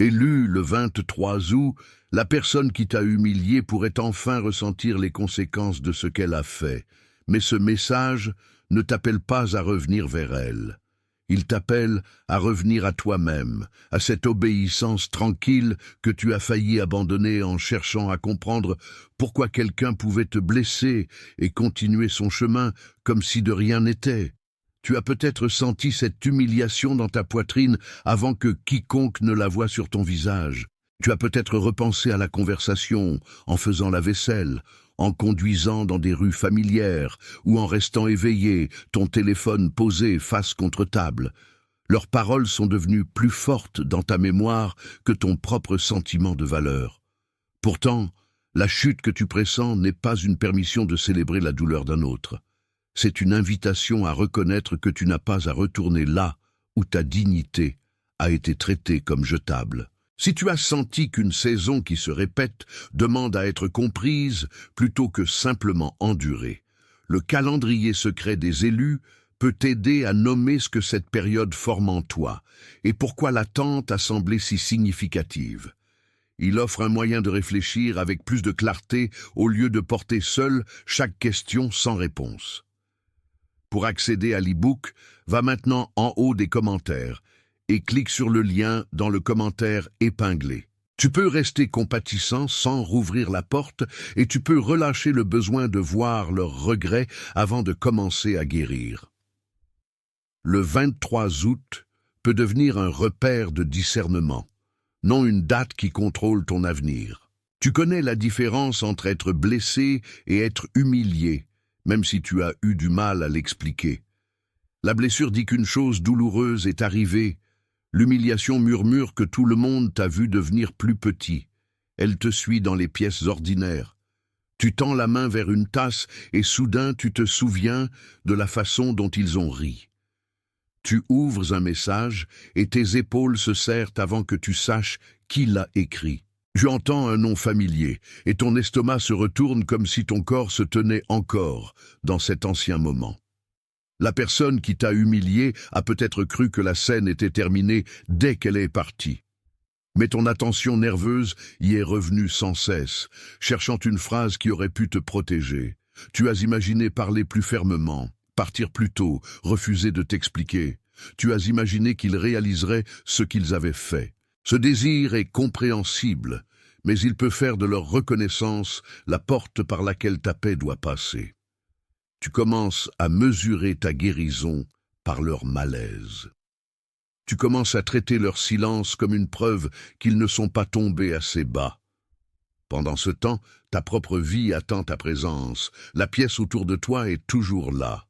Élu le 23 août, la personne qui t'a humilié pourrait enfin ressentir les conséquences de ce qu'elle a fait. Mais ce message ne t'appelle pas à revenir vers elle. Il t'appelle à revenir à toi-même, à cette obéissance tranquille que tu as failli abandonner en cherchant à comprendre pourquoi quelqu'un pouvait te blesser et continuer son chemin comme si de rien n'était. Tu as peut-être senti cette humiliation dans ta poitrine avant que quiconque ne la voie sur ton visage. Tu as peut-être repensé à la conversation en faisant la vaisselle, en conduisant dans des rues familières ou en restant éveillé, ton téléphone posé face contre table. Leurs paroles sont devenues plus fortes dans ta mémoire que ton propre sentiment de valeur. Pourtant, la chute que tu pressens n'est pas une permission de célébrer la douleur d'un autre. C'est une invitation à reconnaître que tu n'as pas à retourner là où ta dignité a été traitée comme jetable. Si tu as senti qu'une saison qui se répète demande à être comprise plutôt que simplement endurée, le calendrier secret des élus peut t'aider à nommer ce que cette période forme en toi et pourquoi l'attente a semblé si significative. Il offre un moyen de réfléchir avec plus de clarté au lieu de porter seul chaque question sans réponse. Pour accéder à l'e-book, va maintenant en haut des commentaires et clique sur le lien dans le commentaire épinglé. Tu peux rester compatissant sans rouvrir la porte et tu peux relâcher le besoin de voir leurs regrets avant de commencer à guérir. Le 23 août peut devenir un repère de discernement, non une date qui contrôle ton avenir. Tu connais la différence entre être blessé et être humilié, même si tu as eu du mal à l'expliquer. La blessure dit qu'une chose douloureuse est arrivée. L'humiliation murmure que tout le monde t'a vu devenir plus petit. Elle te suit dans les pièces ordinaires. Tu tends la main vers une tasse et soudain tu te souviens de la façon dont ils ont ri. Tu ouvres un message et tes épaules se serrent avant que tu saches qui l'a écrit. Tu entends un nom familier et ton estomac se retourne comme si ton corps se tenait encore dans cet ancien moment. La personne qui t'a humilié a peut-être cru que la scène était terminée dès qu'elle est partie. Mais ton attention nerveuse y est revenue sans cesse, cherchant une phrase qui aurait pu te protéger. Tu as imaginé parler plus fermement, partir plus tôt, refuser de t'expliquer. Tu as imaginé qu'ils réaliseraient ce qu'ils avaient fait. Ce désir est compréhensible, mais il peut faire de leur reconnaissance la porte par laquelle ta paix doit passer. Tu commences à mesurer ta guérison par leur malaise. Tu commences à traiter leur silence comme une preuve qu'ils ne sont pas tombés assez bas. Pendant ce temps, ta propre vie attend ta présence. La pièce autour de toi est toujours là.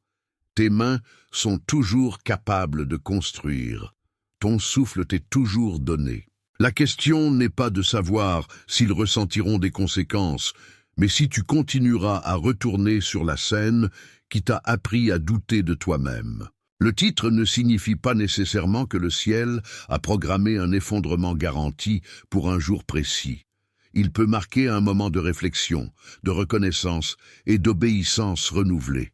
Tes mains sont toujours capables de construire. Ton souffle t'est toujours donné. La question n'est pas de savoir s'ils ressentiront des conséquences, mais si tu continueras à retourner sur la scène qui t'a appris à douter de toi-même. Le titre ne signifie pas nécessairement que le ciel a programmé un effondrement garanti pour un jour précis. Il peut marquer un moment de réflexion, de reconnaissance et d'obéissance renouvelée.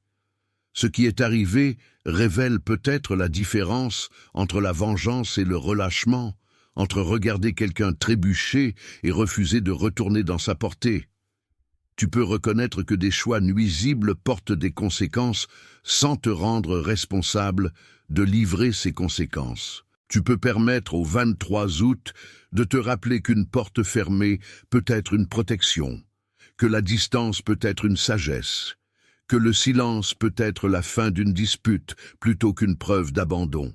Ce qui est arrivé révèle peut-être la différence entre la vengeance et le relâchement, entre regarder quelqu'un trébucher et refuser de retourner dans sa portée. Tu peux reconnaître que des choix nuisibles portent des conséquences sans te rendre responsable de livrer ces conséquences. Tu peux permettre au 23 août de te rappeler qu'une porte fermée peut être une protection, que la distance peut être une sagesse, que le silence peut être la fin d'une dispute plutôt qu'une preuve d'abandon.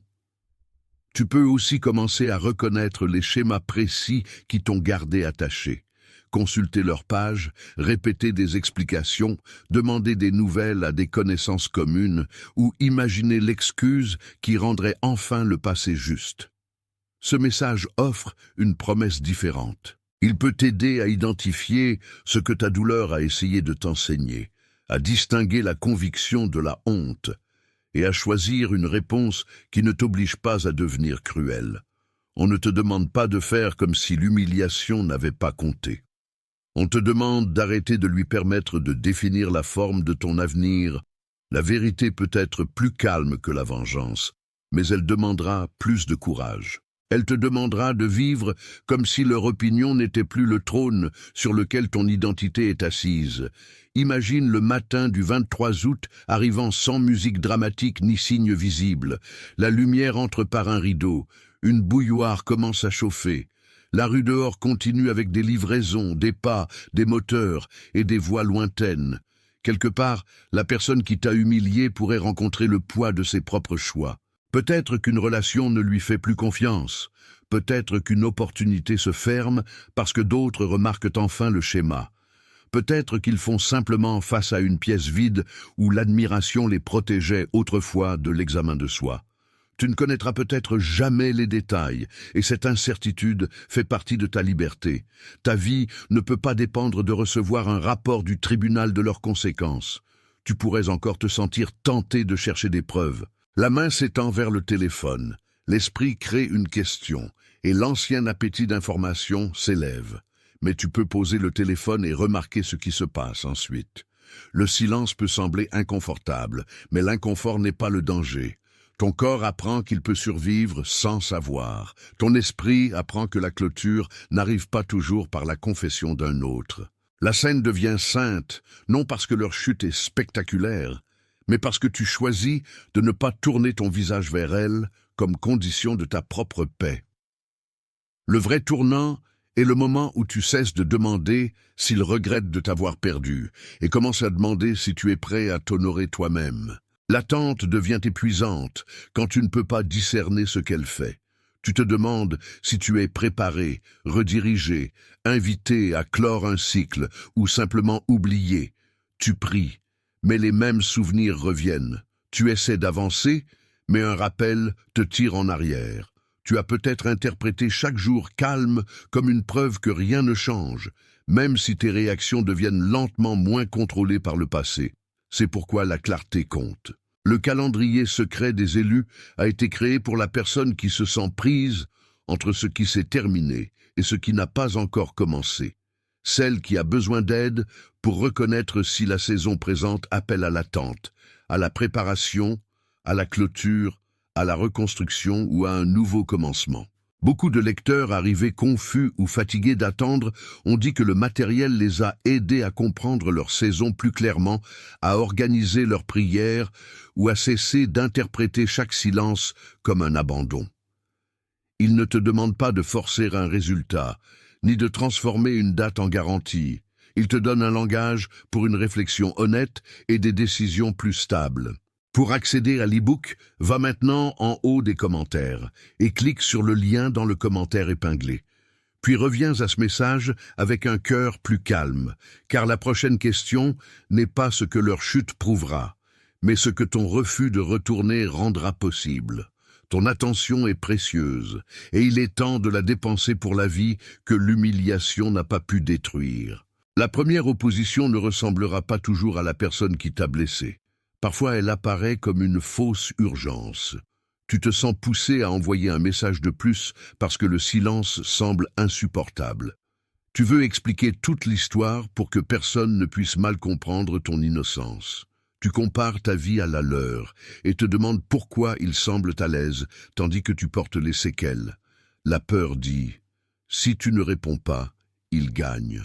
Tu peux aussi commencer à reconnaître les schémas précis qui t'ont gardé attaché. Consulter leurs pages, répéter des explications, demander des nouvelles à des connaissances communes ou imaginer l'excuse qui rendrait enfin le passé juste. Ce message offre une promesse différente. Il peut t'aider à identifier ce que ta douleur a essayé de t'enseigner, à distinguer la conviction de la honte et à choisir une réponse qui ne t'oblige pas à devenir cruel. On ne te demande pas de faire comme si l'humiliation n'avait pas compté. On te demande d'arrêter de lui permettre de définir la forme de ton avenir. La vérité peut être plus calme que la vengeance, mais elle demandera plus de courage. Elle te demandera de vivre comme si leur opinion n'était plus le trône sur lequel ton identité est assise. Imagine le matin du 23 août arrivant sans musique dramatique ni signe visible. La lumière entre par un rideau. Une bouilloire commence à chauffer. La rue dehors continue avec des livraisons, des pas, des moteurs et des voix lointaines. Quelque part, la personne qui t'a humilié pourrait rencontrer le poids de ses propres choix. Peut-être qu'une relation ne lui fait plus confiance. Peut-être qu'une opportunité se ferme parce que d'autres remarquent enfin le schéma. Peut-être qu'ils font simplement face à une pièce vide où l'admiration les protégeait autrefois de l'examen de soi. Tu ne connaîtras peut-être jamais les détails, et cette incertitude fait partie de ta liberté. Ta vie ne peut pas dépendre de recevoir un rapport du tribunal de leurs conséquences. Tu pourrais encore te sentir tenté de chercher des preuves. La main s'étend vers le téléphone. L'esprit crée une question, et l'ancien appétit d'information s'élève. Mais tu peux poser le téléphone et remarquer ce qui se passe ensuite. Le silence peut sembler inconfortable, mais l'inconfort n'est pas le danger. Ton corps apprend qu'il peut survivre sans savoir. Ton esprit apprend que la clôture n'arrive pas toujours par la confession d'un autre. La scène devient sainte, non parce que leur chute est spectaculaire, mais parce que tu choisis de ne pas tourner ton visage vers elle comme condition de ta propre paix. Le vrai tournant est le moment où tu cesses de demander s'il regrette de t'avoir perdu et commences à demander si tu es prêt à t'honorer toi-même. L'attente devient épuisante quand tu ne peux pas discerner ce qu'elle fait. Tu te demandes si tu es préparé, redirigé, invité à clore un cycle ou simplement oublié. Tu pries, mais les mêmes souvenirs reviennent. Tu essaies d'avancer, mais un rappel te tire en arrière. Tu as peut-être interprété chaque jour calme comme une preuve que rien ne change, même si tes réactions deviennent lentement moins contrôlées par le passé. C'est pourquoi la clarté compte. Le calendrier secret des élus a été créé pour la personne qui se sent prise entre ce qui s'est terminé et ce qui n'a pas encore commencé. Celle qui a besoin d'aide pour reconnaître si la saison présente appelle à l'attente, à la préparation, à la clôture, à la reconstruction ou à un nouveau commencement. Beaucoup de lecteurs arrivés confus ou fatigués d'attendre ont dit que le matériel les a aidés à comprendre leur saison plus clairement, à organiser leurs prières ou à cesser d'interpréter chaque silence comme un abandon. Ils ne te demandent pas de forcer un résultat, ni de transformer une date en garantie. Ils te donnent un langage pour une réflexion honnête et des décisions plus stables. Pour accéder à l'e-book, va maintenant en haut des commentaires et clique sur le lien dans le commentaire épinglé. Puis reviens à ce message avec un cœur plus calme, car la prochaine question n'est pas ce que leur chute prouvera, mais ce que ton refus de retourner rendra possible. Ton attention est précieuse, et il est temps de la dépenser pour la vie que l'humiliation n'a pas pu détruire. La première opposition ne ressemblera pas toujours à la personne qui t'a blessé. Parfois, elle apparaît comme une fausse urgence. Tu te sens poussé à envoyer un message de plus parce que le silence semble insupportable. Tu veux expliquer toute l'histoire pour que personne ne puisse mal comprendre ton innocence. Tu compares ta vie à la leur et te demandes pourquoi ils semblent à l'aise tandis que tu portes les séquelles. La peur dit « Si tu ne réponds pas, ils gagnent ».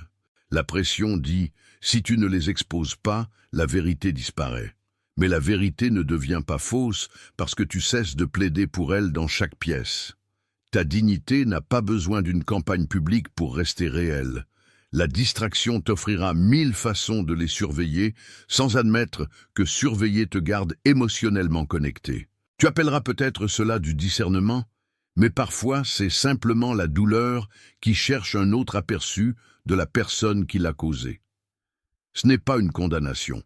La pression dit « Si tu ne les exposes pas, la vérité disparaît ». Mais la vérité ne devient pas fausse parce que tu cesses de plaider pour elle dans chaque pièce. Ta dignité n'a pas besoin d'une campagne publique pour rester réelle. La distraction t'offrira 1000 façons de les surveiller sans admettre que surveiller te garde émotionnellement connecté. Tu appelleras peut-être cela du discernement, mais parfois c'est simplement la douleur qui cherche un autre aperçu de la personne qui l'a causé. Ce n'est pas une condamnation.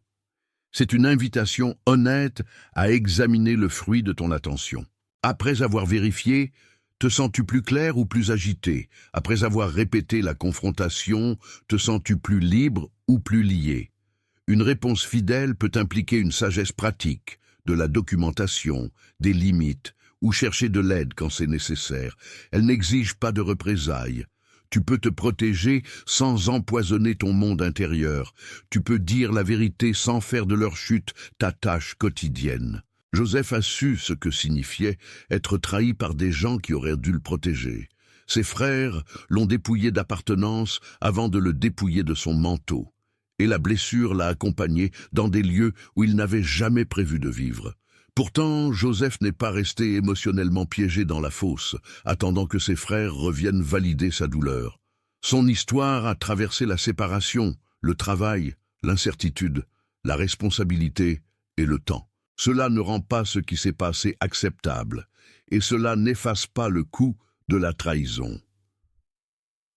C'est une invitation honnête à examiner le fruit de ton attention. Après avoir vérifié, te sens-tu plus clair ou plus agité? Après avoir répété la confrontation, te sens-tu plus libre ou plus lié? Une réponse fidèle peut impliquer une sagesse pratique, de la documentation, des limites, ou chercher de l'aide quand c'est nécessaire. Elle n'exige pas de représailles. Tu peux te protéger sans empoisonner ton monde intérieur. Tu peux dire la vérité sans faire de leur chute ta tâche quotidienne. Joseph a su ce que signifiait être trahi par des gens qui auraient dû le protéger. Ses frères l'ont dépouillé d'appartenance avant de le dépouiller de son manteau. Et la blessure l'a accompagné dans des lieux où il n'avait jamais prévu de vivre. Pourtant, Joseph n'est pas resté émotionnellement piégé dans la fosse, attendant que ses frères reviennent valider sa douleur. Son histoire a traversé la séparation, le travail, l'incertitude, la responsabilité et le temps. Cela ne rend pas ce qui s'est passé acceptable, et cela n'efface pas le coût de la trahison.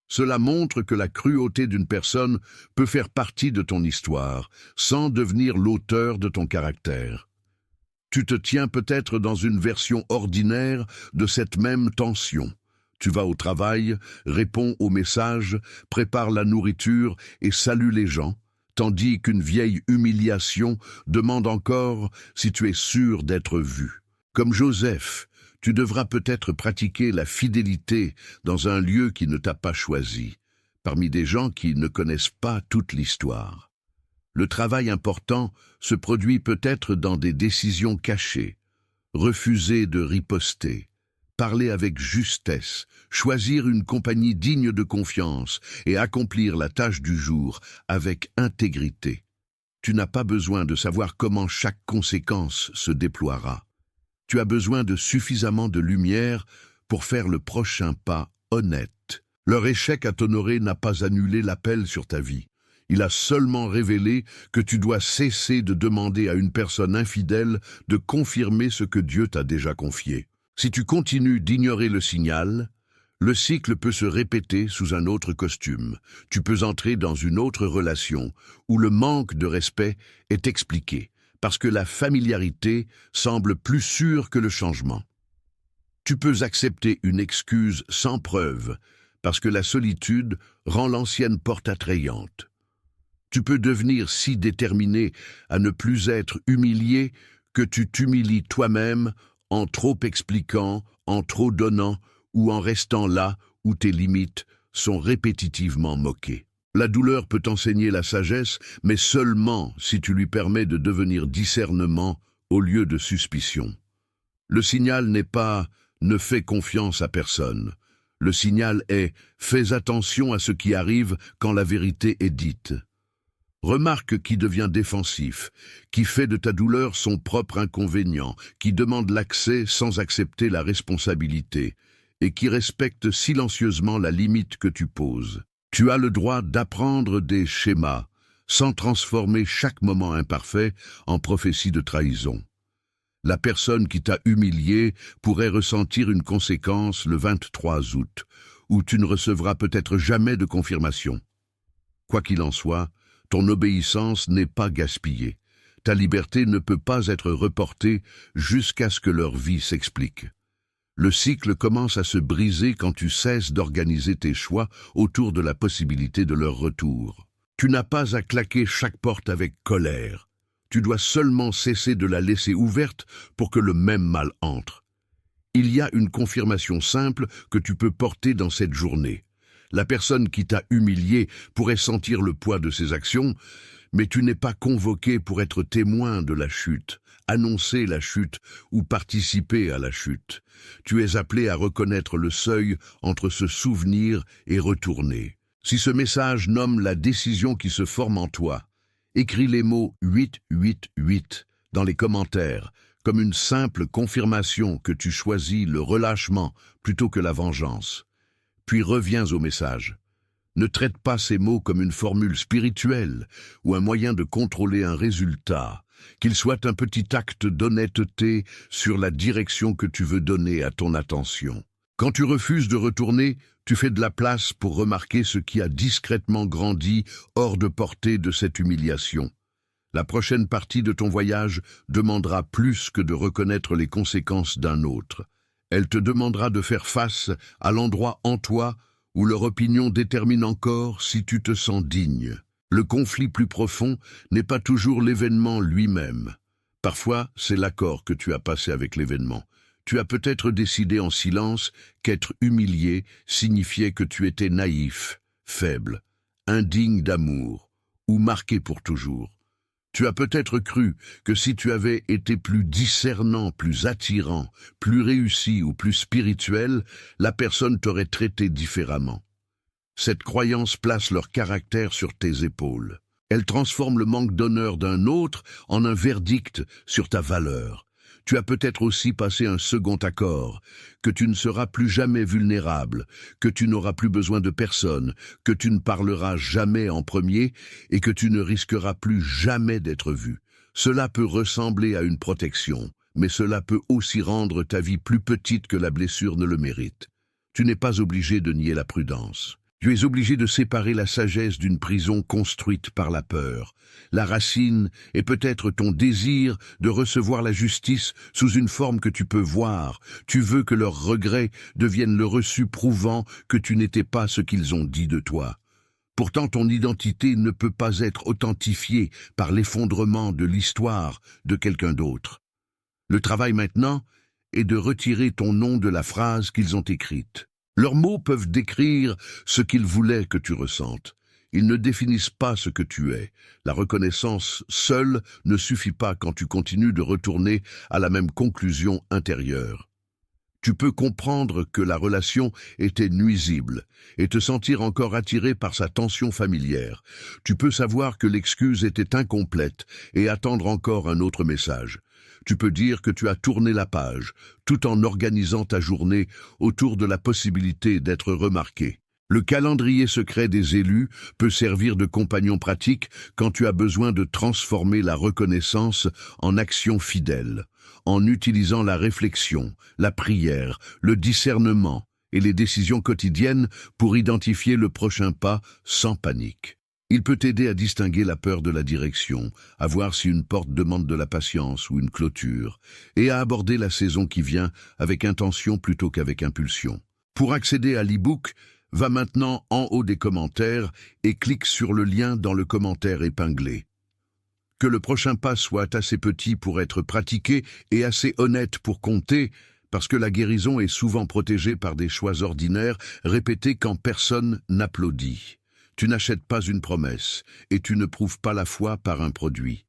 Cela montre que la cruauté d'une personne peut faire partie de ton histoire, sans devenir l'auteur de ton caractère. Tu te tiens peut-être dans une version ordinaire de cette même tension. Tu vas au travail, réponds aux messages, prépares la nourriture et salues les gens, tandis qu'une vieille humiliation demande encore si tu es sûr d'être vu. Comme Joseph, tu devras peut-être pratiquer la fidélité dans un lieu qui ne t'a pas choisi, parmi des gens qui ne connaissent pas toute l'histoire. Le travail important se produit peut-être dans des décisions cachées, refuser de riposter, parler avec justesse, choisir une compagnie digne de confiance et accomplir la tâche du jour avec intégrité. Tu n'as pas besoin de savoir comment chaque conséquence se déploiera. Tu as besoin de suffisamment de lumière pour faire le prochain pas honnête. Leur échec à t'honorer n'a pas annulé l'appel sur ta vie. Il a seulement révélé que tu dois cesser de demander à une personne infidèle de confirmer ce que Dieu t'a déjà confié. Si tu continues d'ignorer le signal, le cycle peut se répéter sous un autre costume. Tu peux entrer dans une autre relation où le manque de respect est expliqué, parce que la familiarité semble plus sûre que le changement. Tu peux accepter une excuse sans preuve, parce que la solitude rend l'ancienne porte attrayante. Tu peux devenir si déterminé à ne plus être humilié que tu t'humilies toi-même en trop expliquant, en trop donnant ou en restant là où tes limites sont répétitivement moquées. La douleur peut enseigner la sagesse, mais seulement si tu lui permets de devenir discernement au lieu de suspicion. Le signal n'est pas « ne fais confiance à personne ». Le signal est « fais attention à ce qui arrive quand la vérité est dite ». Remarque qui devient défensif, qui fait de ta douleur son propre inconvénient, qui demande l'accès sans accepter la responsabilité, et qui respecte silencieusement la limite que tu poses. Tu as le droit d'apprendre des schémas, sans transformer chaque moment imparfait en prophétie de trahison. La personne qui t'a humilié pourrait ressentir une conséquence le 23 août, où tu ne recevras peut-être jamais de confirmation. Quoi qu'il en soit, ton obéissance n'est pas gaspillée. Ta liberté ne peut pas être reportée jusqu'à ce que leur vie s'explique. Le cycle commence à se briser quand tu cesses d'organiser tes choix autour de la possibilité de leur retour. Tu n'as pas à claquer chaque porte avec colère. Tu dois seulement cesser de la laisser ouverte pour que le même mal entre. Il y a une confirmation simple que tu peux porter dans cette journée. La personne qui t'a humilié pourrait sentir le poids de ses actions, mais tu n'es pas convoqué pour être témoin de la chute, annoncer la chute ou participer à la chute. Tu es appelé à reconnaître le seuil entre se souvenir et retourner. Si ce message nomme la décision qui se forme en toi, écris les mots 888 dans les commentaires, comme une simple confirmation que tu choisis le relâchement plutôt que la vengeance. Puis reviens au message. Ne traite pas ces mots comme une formule spirituelle ou un moyen de contrôler un résultat, qu'il soit un petit acte d'honnêteté sur la direction que tu veux donner à ton attention. Quand tu refuses de retourner, tu fais de la place pour remarquer ce qui a discrètement grandi hors de portée de cette humiliation. La prochaine partie de ton voyage demandera plus que de reconnaître les conséquences d'un autre. Elle te demandera de faire face à l'endroit en toi où leur opinion détermine encore si tu te sens digne. Le conflit plus profond n'est pas toujours l'événement lui-même. Parfois, c'est l'accord que tu as passé avec l'événement. Tu as peut-être décidé en silence qu'être humilié signifiait que tu étais naïf, faible, indigne d'amour ou marqué pour toujours. Tu as peut-être cru que si tu avais été plus discernant, plus attirant, plus réussi ou plus spirituel, la personne t'aurait traité différemment. Cette croyance place leur caractère sur tes épaules. Elle transforme le manque d'honneur d'un autre en un verdict sur ta valeur. Tu as peut-être aussi passé un second accord, que tu ne seras plus jamais vulnérable, que tu n'auras plus besoin de personne, que tu ne parleras jamais en premier et que tu ne risqueras plus jamais d'être vu. Cela peut ressembler à une protection, mais cela peut aussi rendre ta vie plus petite que la blessure ne le mérite. Tu n'es pas obligé de nier la prudence. Tu es obligé de séparer la sagesse d'une prison construite par la peur. La racine est peut-être ton désir de recevoir la justice sous une forme que tu peux voir. Tu veux que leurs regrets deviennent le reçu prouvant que tu n'étais pas ce qu'ils ont dit de toi. Pourtant, ton identité ne peut pas être authentifiée par l'effondrement de l'histoire de quelqu'un d'autre. Le travail maintenant est de retirer ton nom de la phrase qu'ils ont écrite. Leurs mots peuvent décrire ce qu'ils voulaient que tu ressentes. Ils ne définissent pas ce que tu es. La reconnaissance seule ne suffit pas quand tu continues de retourner à la même conclusion intérieure. Tu peux comprendre que la relation était nuisible et te sentir encore attiré par sa tension familière. Tu peux savoir que l'excuse était incomplète et attendre encore un autre message. Tu peux dire que tu as tourné la page, tout en organisant ta journée autour de la possibilité d'être remarqué. Le calendrier secret des élus peut servir de compagnon pratique quand tu as besoin de transformer la reconnaissance en action fidèle, en utilisant la réflexion, la prière, le discernement et les décisions quotidiennes pour identifier le prochain pas sans panique. Il peut t'aider à distinguer la peur de la direction, à voir si une porte demande de la patience ou une clôture, et à aborder la saison qui vient avec intention plutôt qu'avec impulsion. Pour accéder à l'e-book, va maintenant en haut des commentaires et clique sur le lien dans le commentaire épinglé. Que le prochain pas soit assez petit pour être pratiqué et assez honnête pour compter, parce que la guérison est souvent protégée par des choix ordinaires répétés quand personne n'applaudit. Tu n'achètes pas une promesse et tu ne prouves pas la foi par un produit.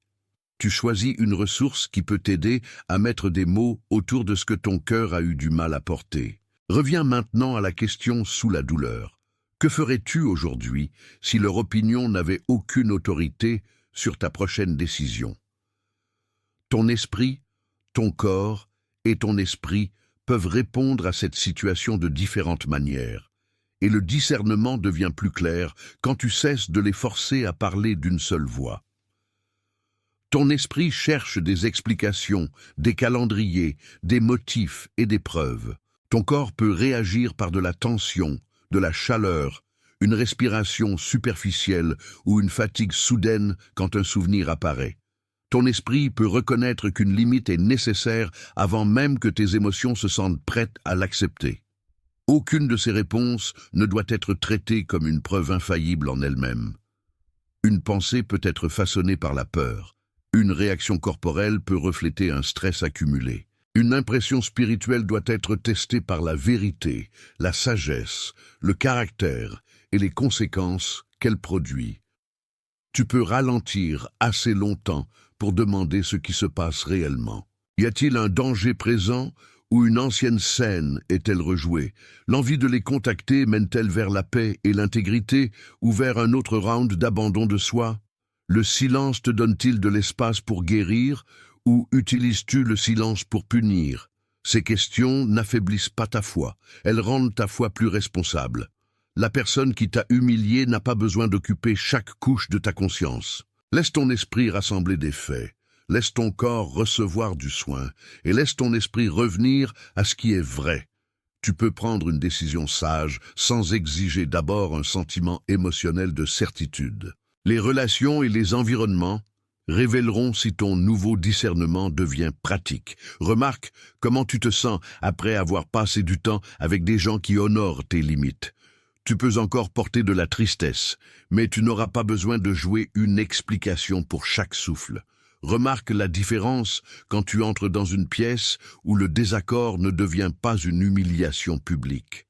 Tu choisis une ressource qui peut t'aider à mettre des mots autour de ce que ton cœur a eu du mal à porter. Reviens maintenant à la question sous la douleur. Que ferais-tu aujourd'hui si leur opinion n'avait aucune autorité sur ta prochaine décision? Ton esprit, ton corps et ton esprit peuvent répondre à cette situation de différentes manières. Et le discernement devient plus clair quand tu cesses de les forcer à parler d'une seule voix. Ton esprit cherche des explications, des calendriers, des motifs et des preuves. Ton corps peut réagir par de la tension, de la chaleur, une respiration superficielle ou une fatigue soudaine quand un souvenir apparaît. Ton esprit peut reconnaître qu'une limite est nécessaire avant même que tes émotions se sentent prêtes à l'accepter. Aucune de ces réponses ne doit être traitée comme une preuve infaillible en elle-même. Une pensée peut être façonnée par la peur. Une réaction corporelle peut refléter un stress accumulé. Une impression spirituelle doit être testée par la vérité, la sagesse, le caractère et les conséquences qu'elle produit. Tu peux ralentir assez longtemps pour demander ce qui se passe réellement. Y a-t-il un danger présent ou une ancienne scène est-elle rejouée? L'envie de les contacter mène-t-elle vers la paix et l'intégrité ou vers un autre round d'abandon de soi? Le silence te donne-t-il de l'espace pour guérir ou utilises-tu le silence pour punir? Ces questions n'affaiblissent pas ta foi, elles rendent ta foi plus responsable. La personne qui t'a humilié n'a pas besoin d'occuper chaque couche de ta conscience. Laisse ton esprit rassembler des faits. Laisse ton corps recevoir du soin et laisse ton esprit revenir à ce qui est vrai. Tu peux prendre une décision sage sans exiger d'abord un sentiment émotionnel de certitude. Les relations et les environnements révéleront si ton nouveau discernement devient pratique. Remarque comment tu te sens après avoir passé du temps avec des gens qui honorent tes limites. Tu peux encore porter de la tristesse, mais tu n'auras pas besoin de jouer une explication pour chaque souffle. Remarque la différence quand tu entres dans une pièce où le désaccord ne devient pas une humiliation publique.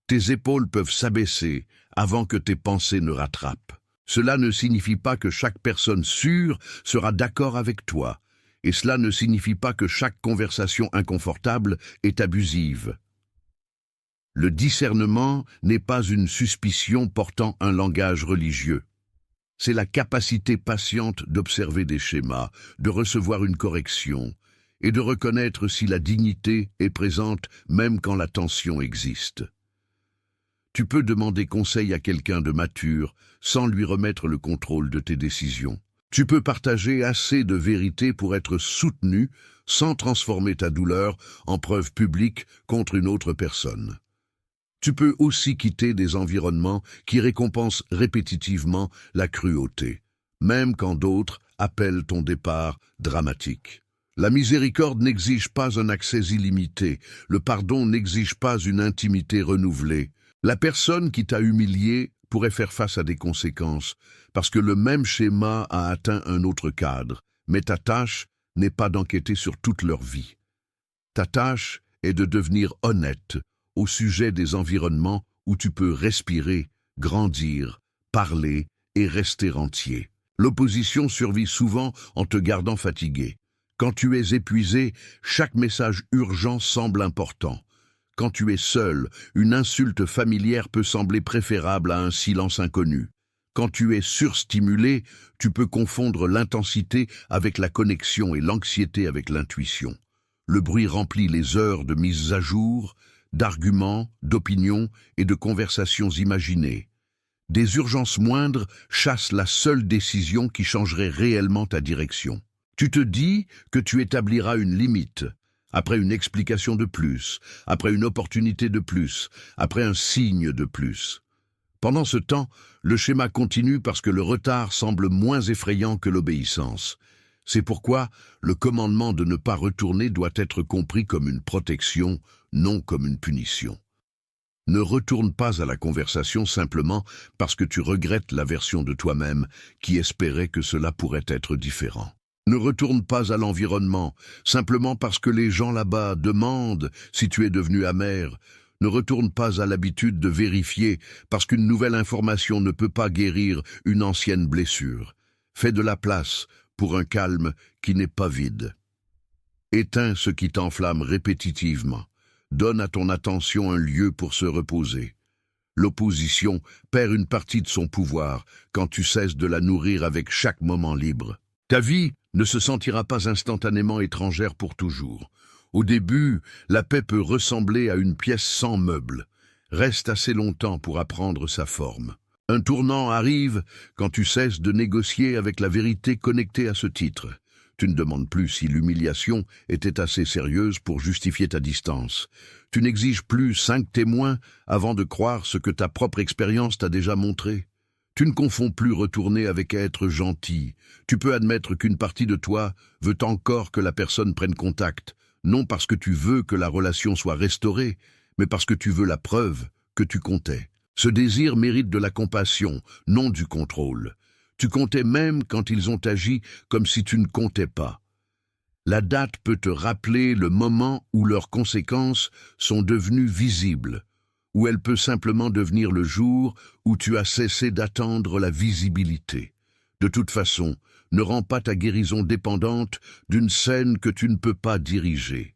Tes épaules peuvent s'abaisser avant que tes pensées ne rattrapent. Cela ne signifie pas que chaque personne sûre sera d'accord avec toi, et cela ne signifie pas que chaque conversation inconfortable est abusive. Le discernement n'est pas une suspicion portant un langage religieux. C'est la capacité patiente d'observer des schémas, de recevoir une correction, et de reconnaître si la dignité est présente même quand la tension existe. Tu peux demander conseil à quelqu'un de mature sans lui remettre le contrôle de tes décisions. Tu peux partager assez de vérité pour être soutenu sans transformer ta douleur en preuve publique contre une autre personne. Tu peux aussi quitter des environnements qui récompensent répétitivement la cruauté, même quand d'autres appellent ton départ dramatique. La miséricorde n'exige pas un accès illimité, le pardon n'exige pas une intimité renouvelée. La personne qui t'a humilié pourrait faire face à des conséquences, parce que le même schéma a atteint un autre cadre, mais ta tâche n'est pas d'enquêter sur toute leur vie. Ta tâche est de devenir honnête au sujet des environnements où tu peux respirer, grandir, parler et rester entier. L'opposition survit souvent en te gardant fatigué. Quand tu es épuisé, chaque message urgent semble important. Quand tu es seul, une insulte familière peut sembler préférable à un silence inconnu. Quand tu es surstimulé, tu peux confondre l'intensité avec la connexion et l'anxiété avec l'intuition. Le bruit remplit les heures de mise à jour, d'arguments, d'opinions et de conversations imaginées. Des urgences moindres chassent la seule décision qui changerait réellement ta direction. Tu te dis que tu établiras une limite, après une explication de plus, après une opportunité de plus, après un signe de plus. Pendant ce temps, le schéma continue parce que le retard semble moins effrayant que l'obéissance. C'est pourquoi le commandement de ne pas retourner doit être compris comme une protection, non comme une punition. Ne retourne pas à la conversation simplement parce que tu regrettes la version de toi-même qui espérait que cela pourrait être différent. Ne retourne pas à l'environnement simplement parce que les gens là-bas demandent si tu es devenu amer. Ne retourne pas à l'habitude de vérifier parce qu'une nouvelle information ne peut pas guérir une ancienne blessure. Fais de la place pour un calme qui n'est pas vide. Éteins ce qui t'enflamme répétitivement. Donne à ton attention un lieu pour se reposer. L'opposition perd une partie de son pouvoir quand tu cesses de la nourrir avec chaque moment libre. Ta vie ne se sentira pas instantanément étrangère pour toujours. Au début, la paix peut ressembler à une pièce sans meubles. Reste assez longtemps pour apprendre sa forme. Un tournant arrive quand tu cesses de négocier avec la vérité connectée à ce titre. Tu ne demandes plus si l'humiliation était assez sérieuse pour justifier ta distance. Tu n'exiges plus 5 témoins avant de croire ce que ta propre expérience t'a déjà montré. Tu ne confonds plus retourner avec être gentil. Tu peux admettre qu'une partie de toi veut encore que la personne prenne contact, non parce que tu veux que la relation soit restaurée, mais parce que tu veux la preuve que tu comptais. Ce désir mérite de la compassion, non du contrôle. Tu comptais même quand ils ont agi comme si tu ne comptais pas. La date peut te rappeler le moment où leurs conséquences sont devenues visibles, ou elle peut simplement devenir le jour où tu as cessé d'attendre la visibilité. De toute façon, ne rends pas ta guérison dépendante d'une scène que tu ne peux pas diriger.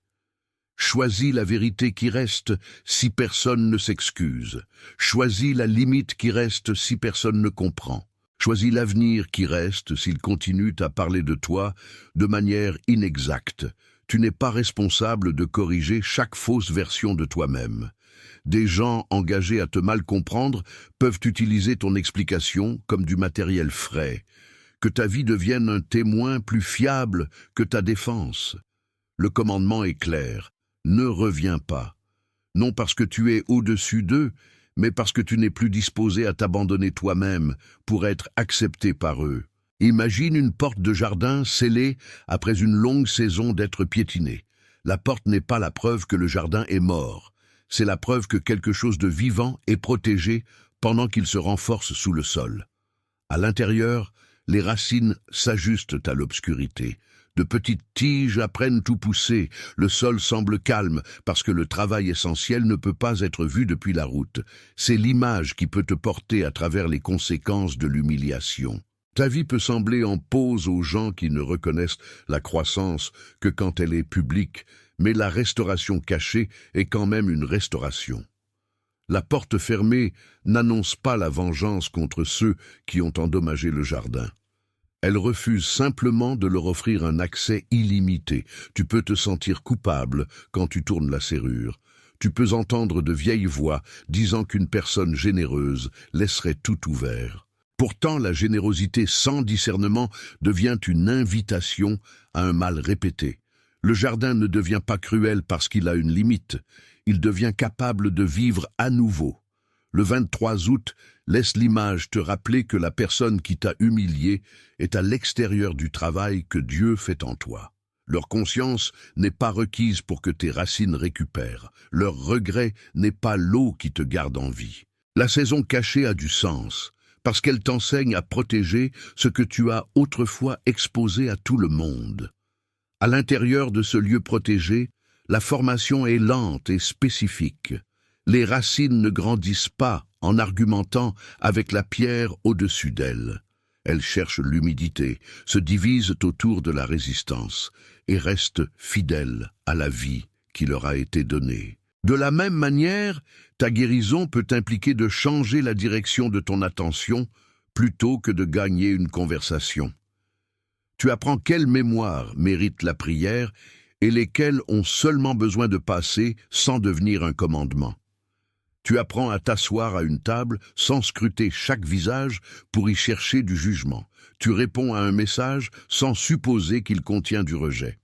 Choisis la vérité qui reste si personne ne s'excuse. Choisis la limite qui reste si personne ne comprend. Choisis l'avenir qui reste s'il continue à parler de toi de manière inexacte. Tu n'es pas responsable de corriger chaque fausse version de toi-même. Des gens engagés à te mal comprendre peuvent utiliser ton explication comme du matériel frais. Que ta vie devienne un témoin plus fiable que ta défense. Le commandement est clair. Ne reviens pas. Non parce que tu es au-dessus d'eux, mais parce que tu n'es plus disposé à t'abandonner toi-même pour être accepté par eux. Imagine une porte de jardin scellée après une longue saison d'être piétinée. La porte n'est pas la preuve que le jardin est mort. C'est la preuve que quelque chose de vivant est protégé pendant qu'il se renforce sous le sol. À l'intérieur, les racines s'ajustent à l'obscurité, De petites tiges apprennent tout pousser, le sol semble calme parce que le travail essentiel ne peut pas être vu depuis la route. C'est l'image qui peut te porter à travers les conséquences de l'humiliation. Ta vie peut sembler en pause aux gens qui ne reconnaissent la croissance que quand elle est publique, mais la restauration cachée est quand même une restauration. La porte fermée n'annonce pas la vengeance contre ceux qui ont endommagé le jardin. Elle refuse simplement de leur offrir un accès illimité. Tu peux te sentir coupable quand tu tournes la serrure. Tu peux entendre de vieilles voix disant qu'une personne généreuse laisserait tout ouvert. Pourtant, la générosité sans discernement devient une invitation à un mal répété. Le jardin ne devient pas cruel parce qu'il a une limite. Il devient capable de vivre à nouveau. Le 23 août, laisse l'image te rappeler que la personne qui t'a humilié est à l'extérieur du travail que Dieu fait en toi. Leur conscience n'est pas requise pour que tes racines récupèrent. Leur regret n'est pas l'eau qui te garde en vie. La saison cachée a du sens, parce qu'elle t'enseigne à protéger ce que tu as autrefois exposé à tout le monde. À l'intérieur de ce lieu protégé, la formation est lente et spécifique. Les racines ne grandissent pas en argumentant avec la pierre au-dessus d'elles. Elles cherchent l'humidité, se divisent autour de la résistance et restent fidèles à la vie qui leur a été donnée. De la même manière, ta guérison peut impliquer de changer la direction de ton attention plutôt que de gagner une conversation. Tu apprends quelles mémoires méritent la prière et lesquelles ont seulement besoin de passer sans devenir un commandement. Tu apprends à t'asseoir à une table sans scruter chaque visage pour y chercher du jugement. Tu réponds à un message sans supposer qu'il contient du rejet.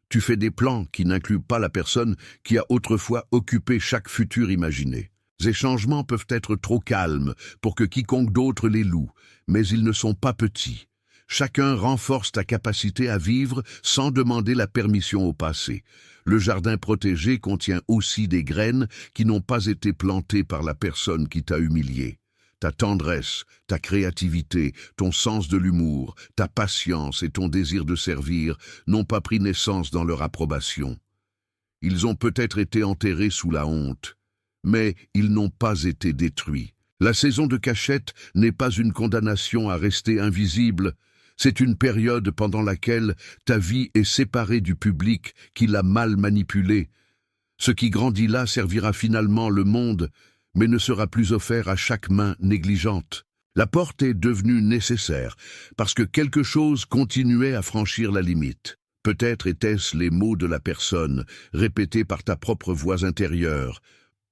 Tu fais des plans qui n'incluent pas la personne qui a autrefois occupé chaque futur imaginé. Ces changements peuvent être trop calmes pour que quiconque d'autre les loue, mais ils ne sont pas petits. Chacun renforce ta capacité à vivre sans demander la permission au passé. Le jardin protégé contient aussi des graines qui n'ont pas été plantées par la personne qui t'a humilié. Ta tendresse, ta créativité, ton sens de l'humour, ta patience et ton désir de servir n'ont pas pris naissance dans leur approbation. Ils ont peut-être été enterrés sous la honte, mais ils n'ont pas été détruits. La saison de cachette n'est pas une condamnation à rester invisible. C'est une période pendant laquelle ta vie est séparée du public qui l'a mal manipulée. Ce qui grandit là servira finalement le monde, mais ne sera plus offert à chaque main négligente. La porte est devenue nécessaire, parce que quelque chose continuait à franchir la limite. Peut-être étaient-ce les mots de la personne, répétés par ta propre voix intérieure.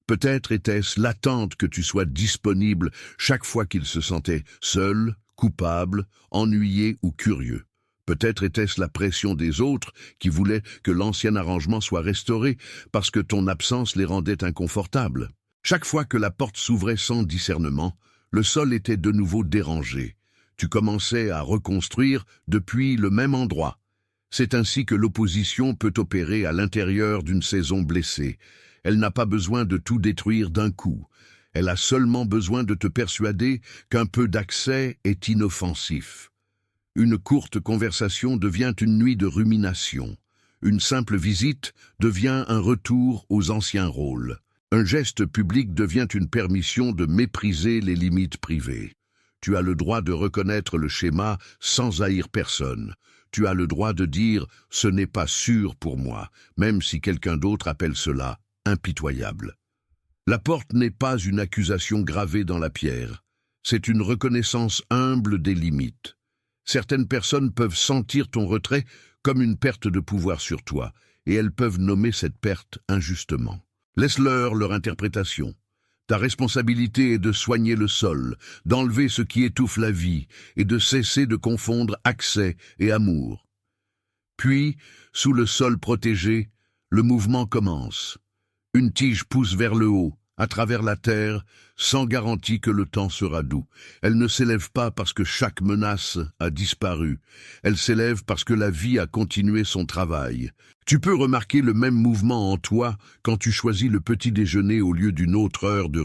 Peut-être était-ce l'attente que tu sois disponible chaque fois qu'il se sentait seul, coupable, ennuyé ou curieux. Peut-être était-ce la pression des autres qui voulaient que l'ancien arrangement soit restauré parce que ton absence les rendait inconfortables. Chaque fois que la porte s'ouvrait sans discernement, le sol était de nouveau dérangé. Tu commençais à reconstruire depuis le même endroit. C'est ainsi que l'opposition peut opérer à l'intérieur d'une saison blessée. Elle n'a pas besoin de tout détruire d'un coup. Elle a seulement besoin de te persuader qu'un peu d'accès est inoffensif. Une courte conversation devient une nuit de rumination. Une simple visite devient un retour aux anciens rôles. Un geste public devient une permission de mépriser les limites privées. Tu as le droit de reconnaître le schéma sans haïr personne. Tu as le droit de dire « ce n'est pas sûr pour moi », même si quelqu'un d'autre appelle cela impitoyable. La porte n'est pas une accusation gravée dans la pierre. C'est une reconnaissance humble des limites. Certaines personnes peuvent sentir ton retrait comme une perte de pouvoir sur toi, et elles peuvent nommer cette perte injustement. Laisse-leur leur interprétation. Ta responsabilité est de soigner le sol, d'enlever ce qui étouffe la vie, et de cesser de confondre accès et amour. Puis, sous le sol protégé, le mouvement commence. Une tige pousse vers le haut, à travers la terre, sans garantie que le temps sera doux. Elle ne s'élève pas parce que chaque menace a disparu. Elle s'élève parce que la vie a continué son travail. Tu peux remarquer le même mouvement en toi quand tu choisis le petit déjeuner au lieu d'une autre heure de